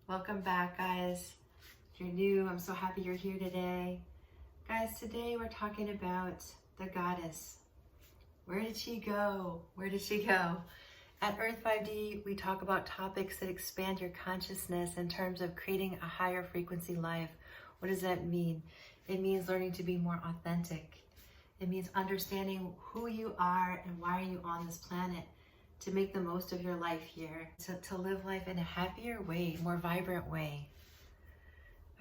Welcome back, guys. If you're new, I'm so happy you're here today. Guys, today we're talking about the goddess. Where did she go? Where did she go? At EARTH-5D, we talk about topics that expand your consciousness in terms of creating a higher frequency life. What does that mean? It means learning to be more authentic. It means understanding who you are and why are you on this planet, to make the most of your life here, to live life in a happier way, more vibrant way.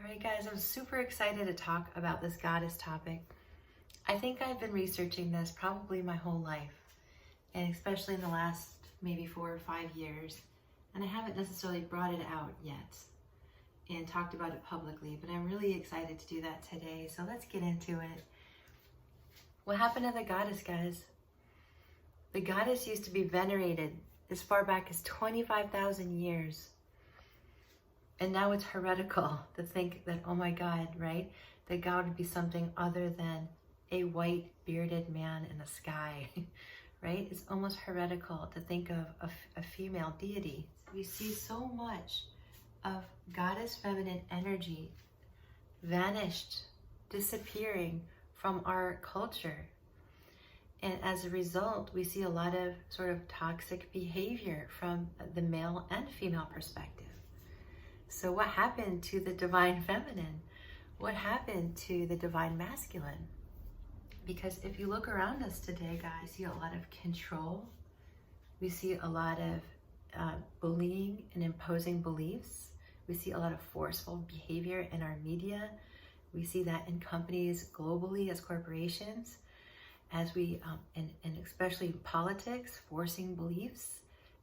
All right, guys, I'm super excited to talk about this goddess topic. I think I've been researching this probably my whole life, and especially in the last maybe 4 or 5 years, and I haven't necessarily brought it out yet and talked about it publicly, but I'm really excited to do that today. So let's get into it. What happened to the goddess, guys? The goddess used to be venerated as far back as 25,000 years. And now it's heretical to think that, oh my God, right? That God would be something other than a white bearded man in the sky, right? It's almost heretical to think of a female deity. We see so much of goddess feminine energy vanished, disappearing from our culture. And as a result, we see a lot of sort of toxic behavior from the male and female perspective. So what happened to the divine feminine? What happened to the divine masculine? Because if you look around us today, guys, we see a lot of control. We see a lot of bullying and imposing beliefs. We see a lot of forceful behavior in our media. We see that in companies globally as corporations. As we, and especially politics, forcing beliefs,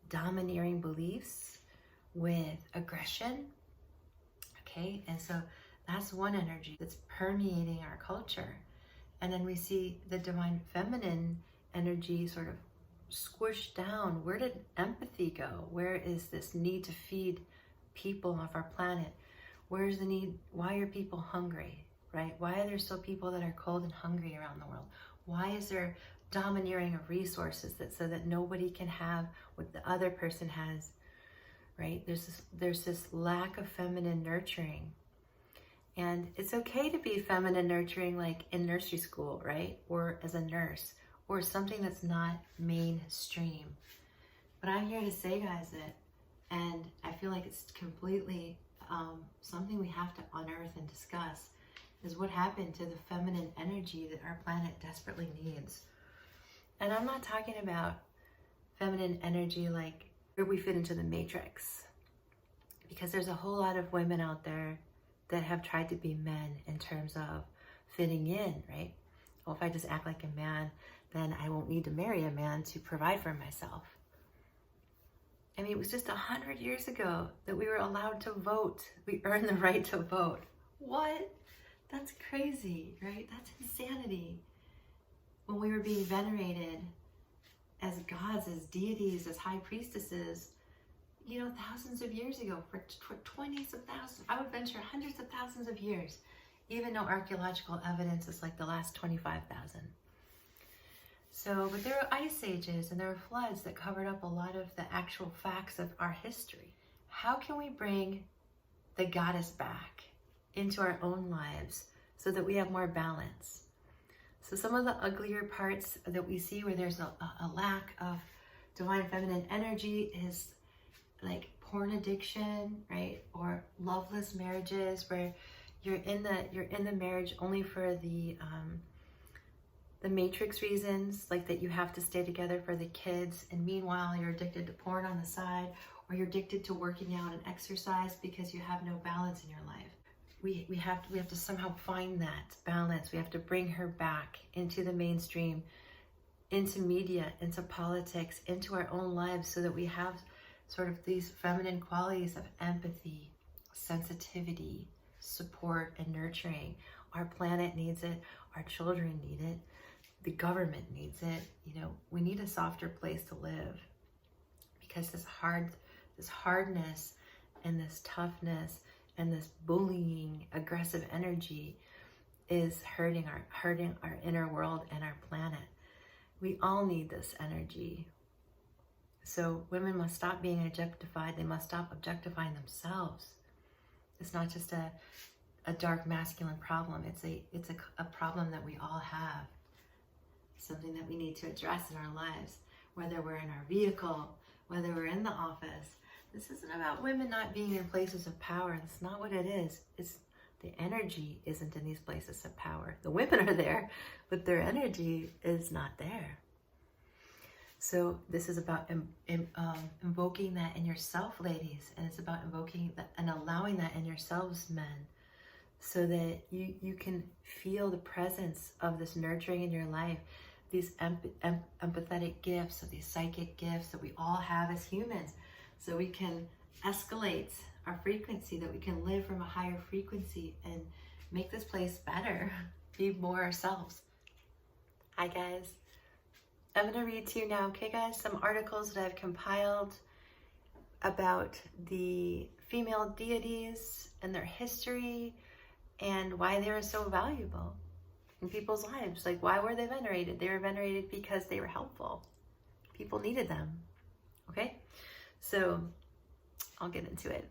domineering beliefs with aggression, okay? And so that's one energy that's permeating our culture. And then we see the divine feminine energy sort of squished down. Where did empathy go? Where is this need to feed people of our planet? Where's the need? Why are people hungry, right? Why are there still people that are cold and hungry around the world? Why is there domineering of resources so that nobody can have what the other person has, right? There's this lack of feminine nurturing. And it's okay to be feminine nurturing, like in nursery school, right? Or as a nurse, or something that's not mainstream. But I'm here to say, guys, that, and I feel like it's completely something we have to unearth and discuss, is what happened to the feminine energy that our planet desperately needs. And I'm not talking about feminine energy like where we fit into the matrix, because there's a whole lot of women out there that have tried to be men in terms of fitting in, right? Well, if I just act like a man, then I won't need to marry a man to provide for myself. I mean, it was just 100 years ago that we were allowed to vote. We earned the right to vote. What? That's crazy, right? That's insanity. When we were being venerated as gods, as deities, as high priestesses, you know, thousands of years ago, for 20s of thousands, I would venture hundreds of thousands of years, even though archaeological evidence is like the last 25,000. So, but there were ice ages and there were floods that covered up a lot of the actual facts of our history. How can we bring the goddess back into our own lives so that we have more balance? So some of the uglier parts that we see where there's a lack of divine feminine energy is like porn addiction, right? Or loveless marriages where you're in the marriage only for the matrix reasons, like that you have to stay together for the kids, and meanwhile you're addicted to porn on the side, or you're addicted to working out and exercise because you have no balance in your life. We have to somehow find that balance. We have to bring her back into the mainstream, into media, into politics, into our own lives, so that we have sort of these feminine qualities of empathy, sensitivity, support, and nurturing. Our planet needs it. Our children need it. The government needs it. You know, we need a softer place to live, because this hardness and this toughness and this bullying, aggressive energy is hurting our inner world and our planet. We all need this energy. So women must stop being objectified. They must stop objectifying themselves. It's not just a dark masculine problem. It's a problem that we all have. Something that we need to address in our lives, whether we're in our vehicle, whether we're in the office. This isn't about women not being in places of power. That's not what it is. It's the energy isn't in these places of power. The women are there, but their energy is not there. So this is about invoking that in yourself, ladies, and it's about invoking that and allowing that in yourselves, men, so that you can feel the presence of this nurturing in your life, these empathetic gifts, or these psychic gifts that we all have as humans, so we can escalate our frequency, that we can live from a higher frequency and make this place better, be more ourselves. Hi guys. I'm going to read to you now, okay guys, some articles that I've compiled about the female deities and their history and why they were so valuable in people's lives. Like, why were they venerated? They were venerated because they were helpful. People needed them, okay? So I'll get into it.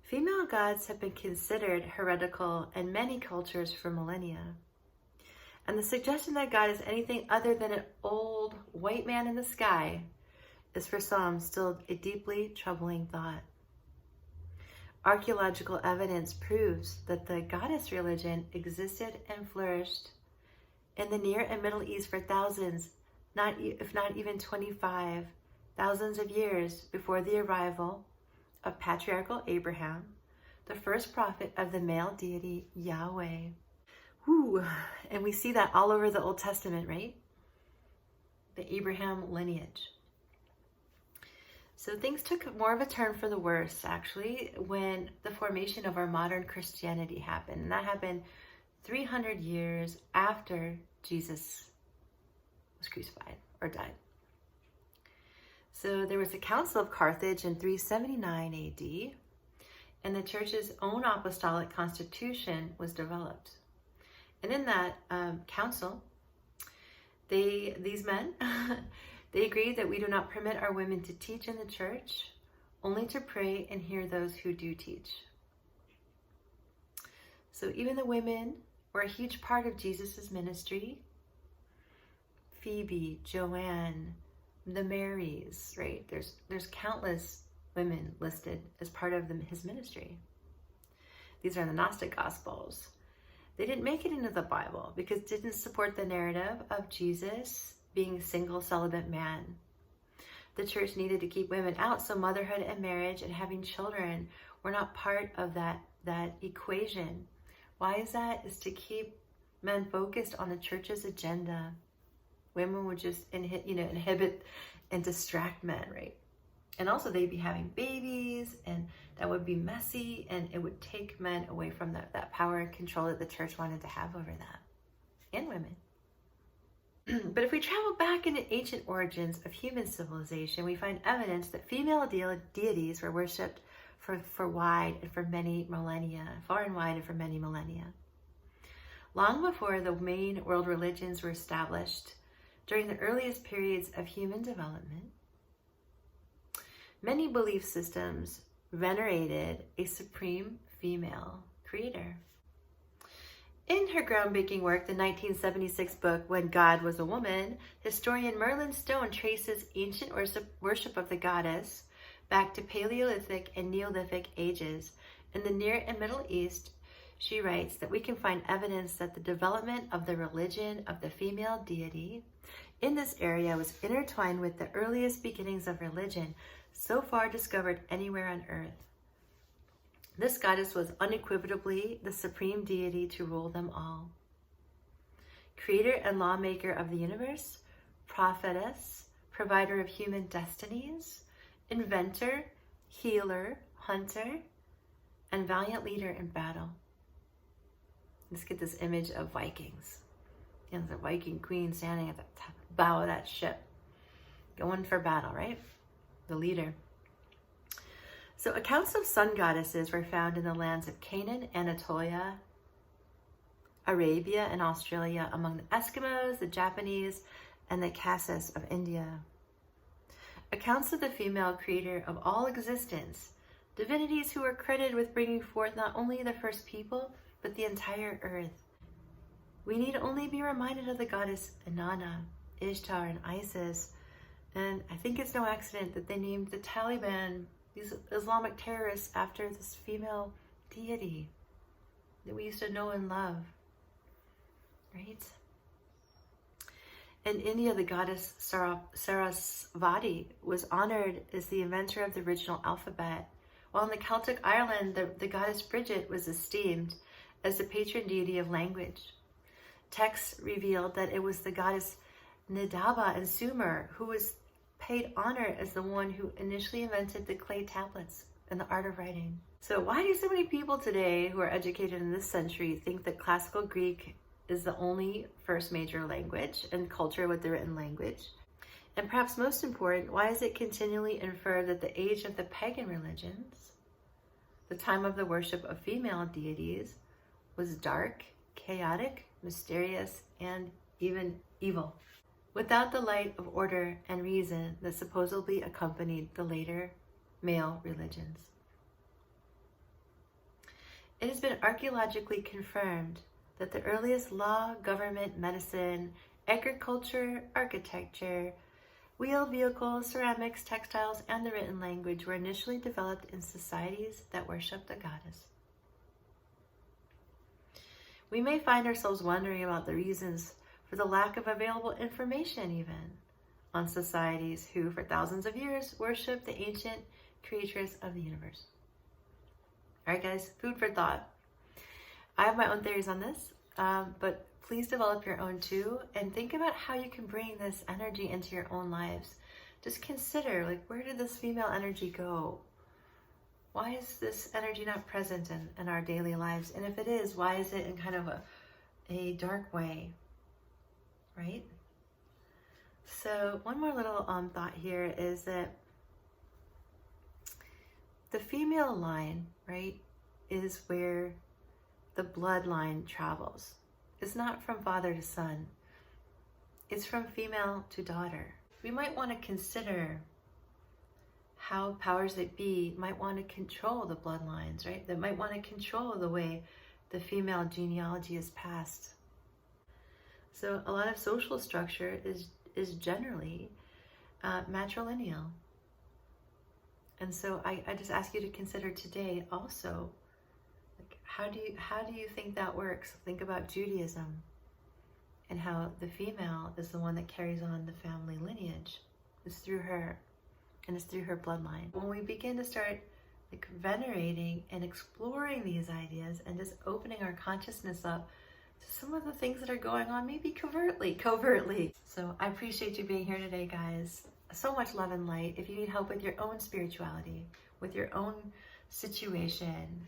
Female gods have been considered heretical in many cultures for millennia. And the suggestion that God is anything other than an old white man in the sky is for some still a deeply troubling thought. Archaeological evidence proves that the goddess religion existed and flourished in the Near and Middle East for thousands, if not even 25 thousands of years before the arrival of patriarchal Abraham, the first prophet of the male deity Yahweh. Whew. And we see that all over the Old Testament, right? The Abraham lineage. So things took more of a turn for the worse, actually, when the formation of our modern Christianity happened. And that happened 300 years after Jesus was crucified or died. So there was a Council of Carthage in 379 AD, and the church's own apostolic constitution was developed. And in that council, these men, they agreed that we do not permit our women to teach in the church, only to pray and hear those who do teach. So even the women were a huge part of Jesus's ministry. Phoebe, Joanne, the Marys, right? There's countless women listed as part of his ministry. These are the Gnostic Gospels. They didn't make it into the Bible because it didn't support the narrative of Jesus being a single celibate man. The church needed to keep women out, so motherhood and marriage and having children were not part of that equation. Why is that? Is to keep men focused on the church's agenda. Women would just inhibit and distract men, right? And also they'd be having babies, and that would be messy, and it would take men away from that power and control that the church wanted to have over that, and women. But if we travel back into ancient origins of human civilization, we find evidence that female deities were worshipped far and wide and for many millennia. Long before the main world religions were established, during the earliest periods of human development, many belief systems venerated a supreme female creator. In her groundbreaking work, the 1976 book, When God Was a Woman, historian Merlin Stone traces ancient worship of the goddess back to Paleolithic and Neolithic ages. In the Near and Middle East, she writes that we can find evidence that the development of the religion of the female deity in this area was intertwined with the earliest beginnings of religion so far discovered anywhere on earth. This goddess was unequivocally the supreme deity to rule them all. Creator and lawmaker of the universe, prophetess, provider of human destinies, inventor, healer, hunter, and valiant leader in battle. Let's get this image of Vikings. And the Viking queen standing at the bow of that ship, going for battle, right? The leader. So accounts of sun goddesses were found in the lands of Canaan, Anatolia, Arabia, and Australia among the Eskimos, the Japanese, and the Khazars of India. Accounts of the female creator of all existence, divinities who were credited with bringing forth not only the first people, but the entire earth. We need only be reminded of the goddess Inanna, Ishtar, and Isis, and I think it's no accident that they named the Taliban, these Islamic terrorists, after this female deity that we used to know and love, right? In India, the goddess Sarasvati was honored as the inventor of the original alphabet, while in the Celtic Ireland, the goddess Bridget was esteemed as the patron deity of language. Texts revealed that it was the goddess Nidaba in Sumer who was paid honor as the one who initially invented the clay tablets and the art of writing. So why do so many people today who are educated in this century think that classical Greek is the only first major language and culture with the written language? And perhaps most important, why is it continually inferred that the age of the pagan religions, the time of the worship of female deities, was dark, chaotic, mysterious, and even evil, without the light of order and reason that supposedly accompanied the later male religions? It has been archaeologically confirmed that the earliest law, government, medicine, agriculture, architecture, wheel, vehicles, ceramics, textiles, and the written language were initially developed in societies that worshiped the goddess. We may find ourselves wondering about the reasons for the lack of available information even on societies who for thousands of years worshiped the ancient creatress of the universe. All right, guys, food for thought. I have my own theories on this, but please develop your own too, and think about how you can bring this energy into your own lives. Just consider, like, where did this female energy go? Why is this energy not present in our daily lives? And if it is, why is it in kind of a dark way, right? So one more little thought here is that the female line, right, is where the bloodline travels. It's not from father to son. It's from female to daughter. We might want to consider how powers that be might want to control the bloodlines, right? That might want to control the way the female genealogy is passed. So a lot of social structure is generally matrilineal. And so I just ask you to consider today also, like, how do you think that works? Think about Judaism and how the female is the one that carries on the family lineage. It's through her, and it's through her bloodline. When we begin to start like venerating and exploring these ideas and just opening our consciousness up to some of the things that are going on, maybe covertly. So I appreciate you being here today, guys. So much love and light. If you need help with your own spirituality, with your own situation,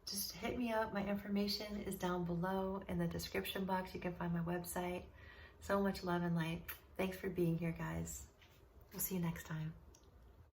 just hit me up. My information is down below in the description box. You can find my website. So much love and light. Thanks for being here, guys. We'll see you next time.